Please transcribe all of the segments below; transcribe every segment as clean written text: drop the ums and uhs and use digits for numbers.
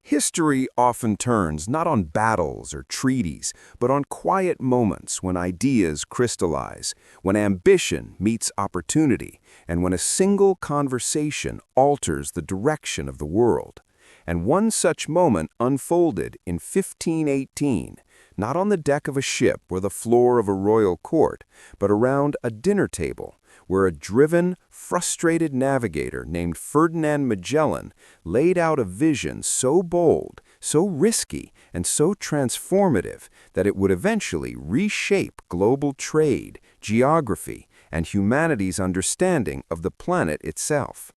History often turns not on battles or treaties, but on quiet moments when ideas crystallize, when ambition meets opportunity, and when a single conversation alters the direction of the world. And one such moment unfolded in 1518, not on the deck of a ship or the floor of a royal court, but around a dinner table, where a driven, frustrated navigator named Ferdinand Magellan laid out a vision so bold, so risky, and so transformative that it would eventually reshape global trade, geography, and humanity's understanding of the planet itself.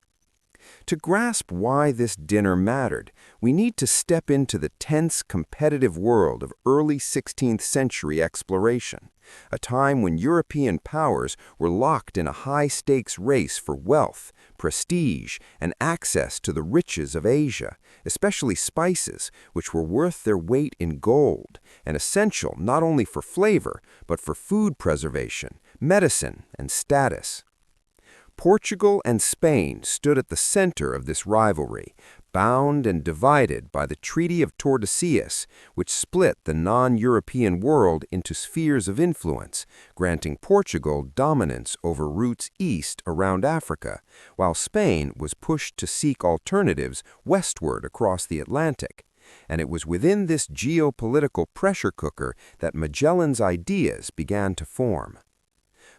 To grasp why this dinner mattered, we need to step into the tense, competitive world of early 16th century exploration, a time when European powers were locked in a high-stakes race for wealth, prestige, and access to the riches of Asia, especially spices, which were worth their weight in gold, and essential not only for flavor, but for food preservation, medicine, and status. Portugal and Spain stood at the center of this rivalry, bound and divided by the Treaty of Tordesillas, which split the non-European world into spheres of influence, granting Portugal dominance over routes east around Africa, while Spain was pushed to seek alternatives westward across the Atlantic. And it was within this geopolitical pressure cooker that Magellan's ideas began to form.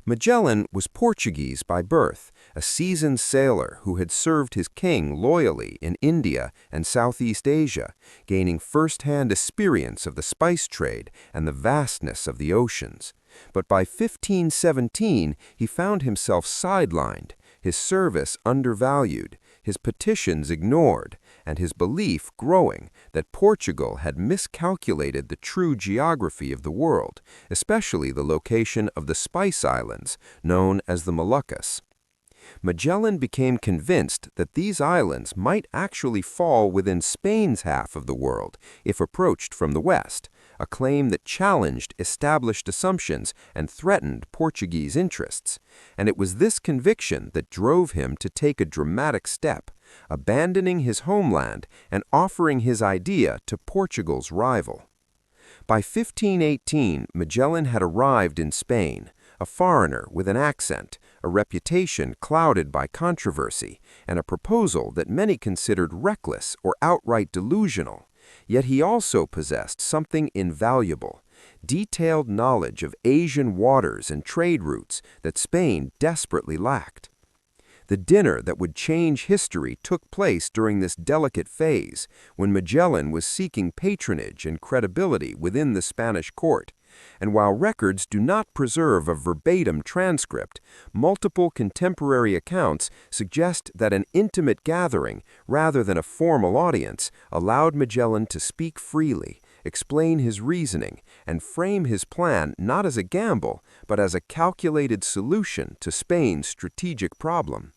Magellan was Portuguese by birth, a seasoned sailor who had served his king loyally in India and Southeast Asia, gaining first-hand experience of the spice trade and the vastness of the oceans. But by 1517, he found himself sidelined, his service undervalued, his petitions ignored, and his belief growing that Portugal had miscalculated the true geography of the world, especially the location of the Spice Islands, known as the Moluccas. Magellan became convinced that these islands might actually fall within Spain's half of the world if approached from the west, a claim that challenged established assumptions and threatened Portuguese interests. And it was this conviction that drove him to take a dramatic step, abandoning his homeland and offering his idea to Portugal's rival. By 1518, Magellan had arrived in Spain, a foreigner with an accent, a reputation clouded by controversy, and a proposal that many considered reckless or outright delusional. Yet he also possessed something invaluable: detailed knowledge of Asian waters and trade routes that Spain desperately lacked. The dinner that would change history took place during this delicate phase, when Magellan was seeking patronage and credibility within the Spanish court. And while records do not preserve a verbatim transcript, multiple contemporary accounts suggest that an intimate gathering, rather than a formal audience, allowed Magellan to speak freely, explain his reasoning, and frame his plan not as a gamble, but as a calculated solution to Spain's strategic problem.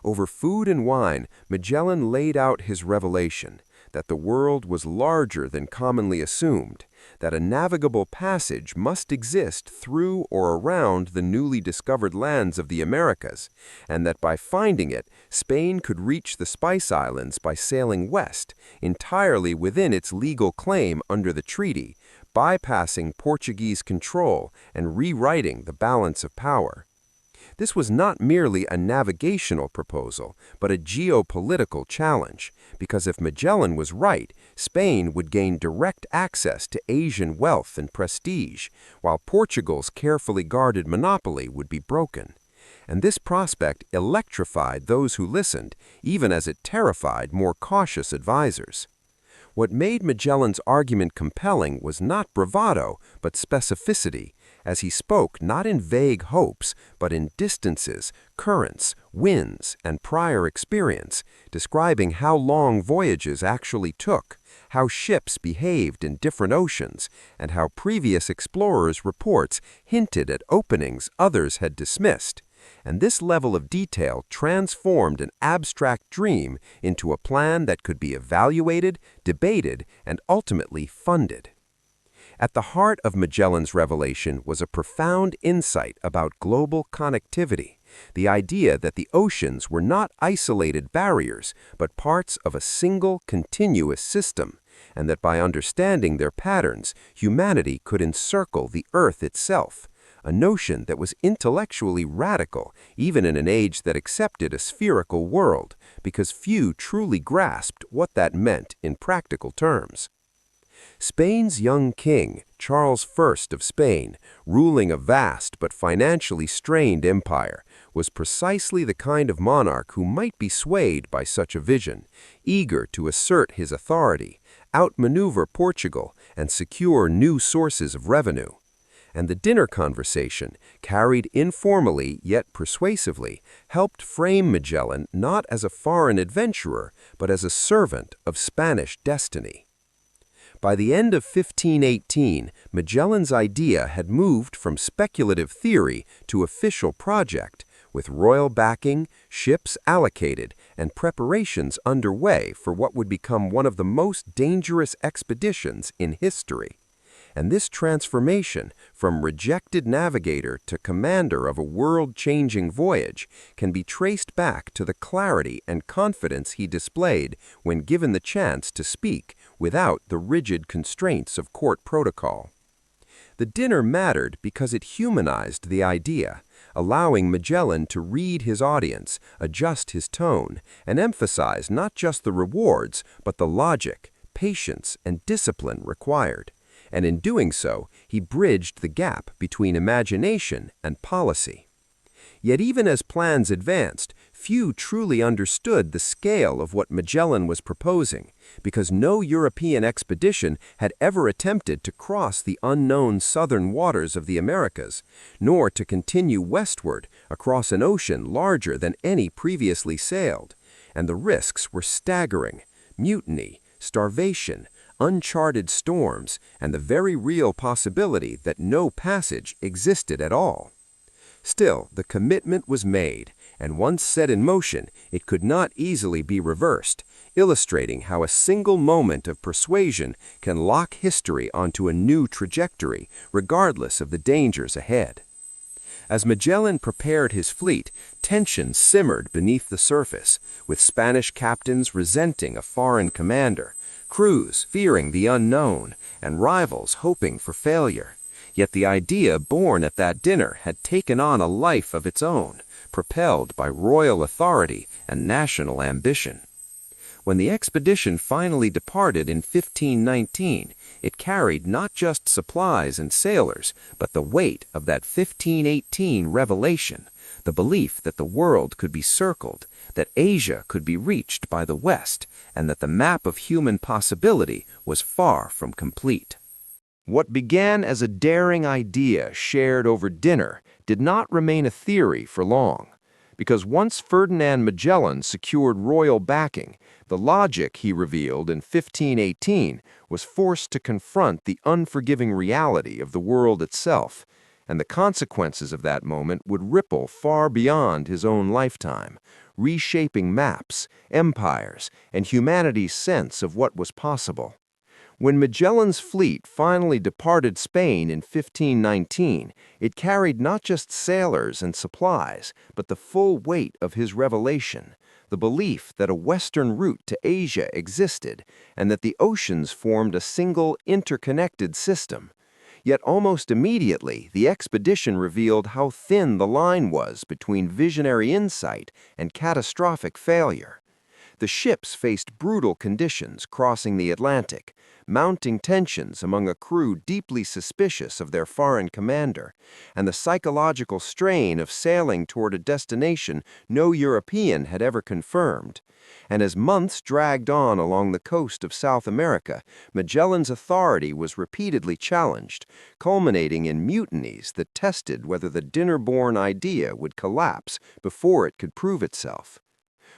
Over food and wine, Magellan laid out his revelation that the world was larger than commonly assumed, that a navigable passage must exist through or around the newly discovered lands of the Americas, and that by finding it, Spain could reach the Spice Islands by sailing west, entirely within its legal claim under the treaty, bypassing Portuguese control and rewriting the balance of power. This was not merely a navigational proposal, but a geopolitical challenge, because if Magellan was right, Spain would gain direct access to Asian wealth and prestige, while Portugal's carefully guarded monopoly would be broken. And this prospect electrified those who listened, even as it terrified more cautious advisors. What made Magellan's argument compelling was not bravado, but specificity, as he spoke not in vague hopes, but in distances, currents, winds, and prior experience, describing how long voyages actually took, how ships behaved in different oceans, and how previous explorers' reports hinted at openings others had dismissed. And this level of detail transformed an abstract dream into a plan that could be evaluated, debated, and ultimately funded. At the heart of Magellan's revelation was a profound insight about global connectivity, The idea that the oceans were not isolated barriers, but parts of a single, continuous system, and that by understanding their patterns, humanity could encircle the Earth itself, a notion that was intellectually radical even in an age that accepted a spherical world, because few truly grasped what that meant in practical terms. Spain's young king, Charles I of Spain, ruling a vast but financially strained empire, was precisely the kind of monarch who might be swayed by such a vision, eager to assert his authority, outmaneuver Portugal, and secure new sources of revenue. And the dinner conversation, carried informally yet persuasively, helped frame Magellan not as a foreign adventurer, but as a servant of Spanish destiny. By the end of 1518, Magellan's idea had moved from speculative theory to official project, with royal backing, ships allocated, and preparations underway for what would become one of the most dangerous expeditions in history. And this transformation, from rejected navigator to commander of a world-changing voyage, can be traced back to the clarity and confidence he displayed when given the chance to speak without the rigid constraints of court protocol. The dinner mattered because it humanized the idea, allowing Magellan to read his audience, adjust his tone, and emphasize not just the rewards, but the logic, patience, and discipline required. And in doing so, he bridged the gap between imagination and policy. Yet even as plans advanced, few truly understood the scale of what Magellan was proposing, because no European expedition had ever attempted to cross the unknown southern waters of the Americas, nor to continue westward across an ocean larger than any previously sailed. And the risks were staggering: mutiny, starvation, uncharted storms, and the very real possibility that no passage existed at all. Still, the commitment was made, and once set in motion, it could not easily be reversed, illustrating how a single moment of persuasion can lock history onto a new trajectory, regardless of the dangers ahead. As Magellan prepared his fleet, tension simmered beneath the surface, with Spanish captains resenting a foreign commander, crews fearing the unknown, and rivals hoping for failure. Yet the idea born at that dinner had taken on a life of its own, propelled by royal authority and national ambition. When the expedition finally departed in 1519, it carried not just supplies and sailors, but the weight of that 1518 revelation, the belief that the world could be circled, that Asia could be reached by the West, and that the map of human possibility was far from complete. What began as a daring idea shared over dinner did not remain a theory for long, because once Ferdinand Magellan secured royal backing, the logic he revealed in 1518 was forced to confront the unforgiving reality of the world itself, and the consequences of that moment would ripple far beyond his own lifetime, reshaping maps, empires, and humanity's sense of what was possible. When Magellan's fleet finally departed Spain in 1519, it carried not just sailors and supplies, but the full weight of his revelation, the belief that a western route to Asia existed, and that the oceans formed a single, interconnected system. Yet almost immediately, the expedition revealed how thin the line was between visionary insight and catastrophic failure. The ships faced brutal conditions crossing the Atlantic, mounting tensions among a crew deeply suspicious of their foreign commander, and the psychological strain of sailing toward a destination no European had ever confirmed. And as months dragged on along the coast of South America, Magellan's authority was repeatedly challenged, culminating in mutinies that tested whether the dinner-born idea would collapse before it could prove itself.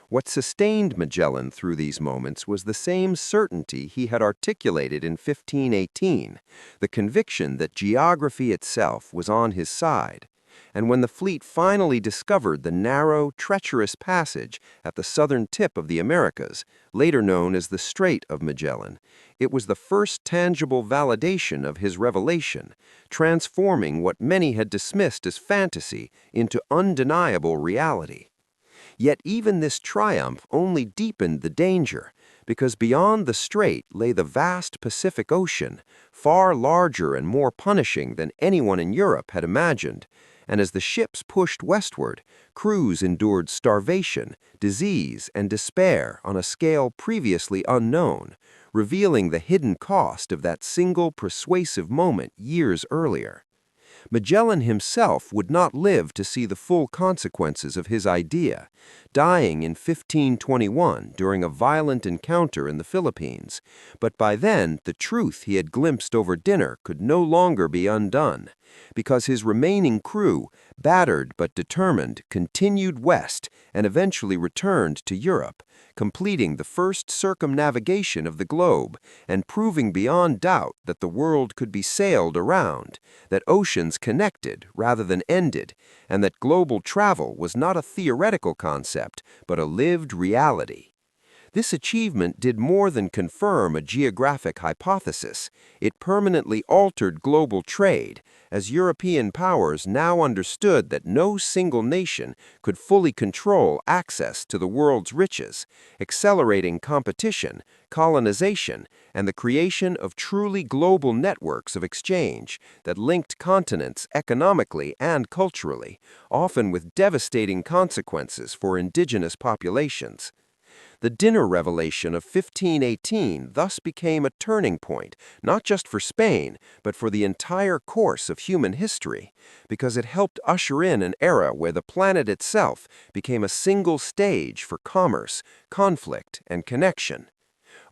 What sustained Magellan through these moments was the same certainty he had articulated in 1518, the conviction that geography itself was on his side. and when the fleet finally discovered the narrow, treacherous passage at the southern tip of the Americas, later known as the Strait of Magellan, it was the first tangible validation of his revelation, transforming what many had dismissed as fantasy into undeniable reality. Yet even this triumph only deepened the danger, because beyond the strait lay the vast Pacific Ocean, far larger and more punishing than anyone in Europe had imagined, and as the ships pushed westward, crews endured starvation, disease, and despair on a scale previously unknown, revealing the hidden cost of that single persuasive moment years earlier. Magellan himself would not live to see the full consequences of his idea, dying in 1521 during a violent encounter in the Philippines, but by then the truth he had glimpsed over dinner could no longer be undone, because his remaining crew, battered but determined, continued west and eventually returned to Europe, completing the first circumnavigation of the globe and proving beyond doubt that the world could be sailed around, that oceans connected rather than ended, and that global travel was not a theoretical concept but a lived reality. This achievement did more than confirm a geographic hypothesis. It permanently altered global trade, as European powers now understood that no single nation could fully control access to the world's riches, accelerating competition, colonization, and the creation of truly global networks of exchange that linked continents economically and culturally, often with devastating consequences for indigenous populations. The dinner revelation of 1518 thus became a turning point, not just for Spain, but for the entire course of human history, because it helped usher in an era where the planet itself became a single stage for commerce, conflict, and connection.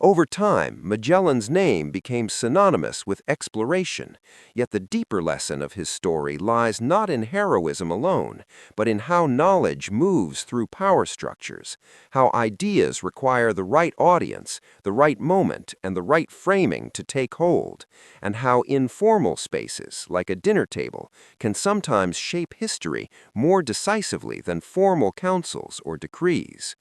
Over time, Magellan's name became synonymous with exploration, yet the deeper lesson of his story lies not in heroism alone, but in how knowledge moves through power structures, how ideas require the right audience, the right moment, and the right framing to take hold, and how informal spaces, like a dinner table, can sometimes shape history more decisively than formal councils or decrees.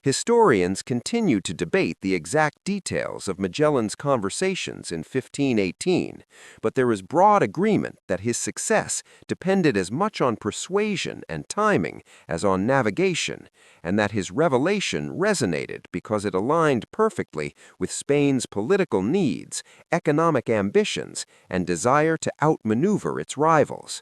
Historians continue to debate the exact details of Magellan's conversations in 1518, but there is broad agreement that his success depended as much on persuasion and timing as on navigation, and that his revelation resonated because it aligned perfectly with Spain's political needs, economic ambitions, and desire to outmaneuver its rivals.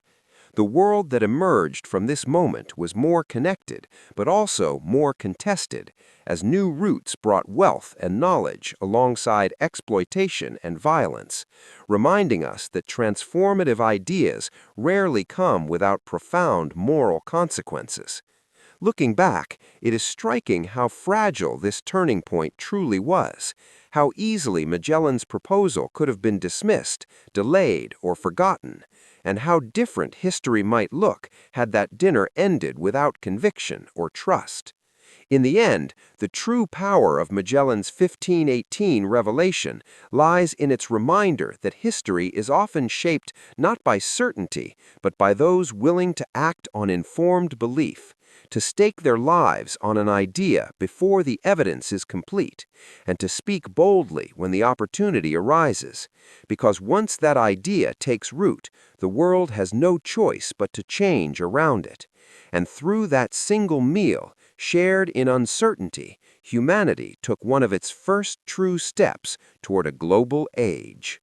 The world that emerged from this moment was more connected, but also more contested, as new routes brought wealth and knowledge alongside exploitation and violence, reminding us that transformative ideas rarely come without profound moral consequences. Looking back, it is striking how fragile this turning point truly was, how easily Magellan's proposal could have been dismissed, delayed, or forgotten, and how different history might look had that dinner ended without conviction or trust. In the end, the true power of Magellan's 1518 revelation lies in its reminder that history is often shaped not by certainty, but by those willing to act on informed belief, to stake their lives on an idea before the evidence is complete, and to speak boldly when the opportunity arises, because once that idea takes root, the world has no choice but to change around it. And through that single meal, shared in uncertainty, humanity took one of its first true steps toward a global age.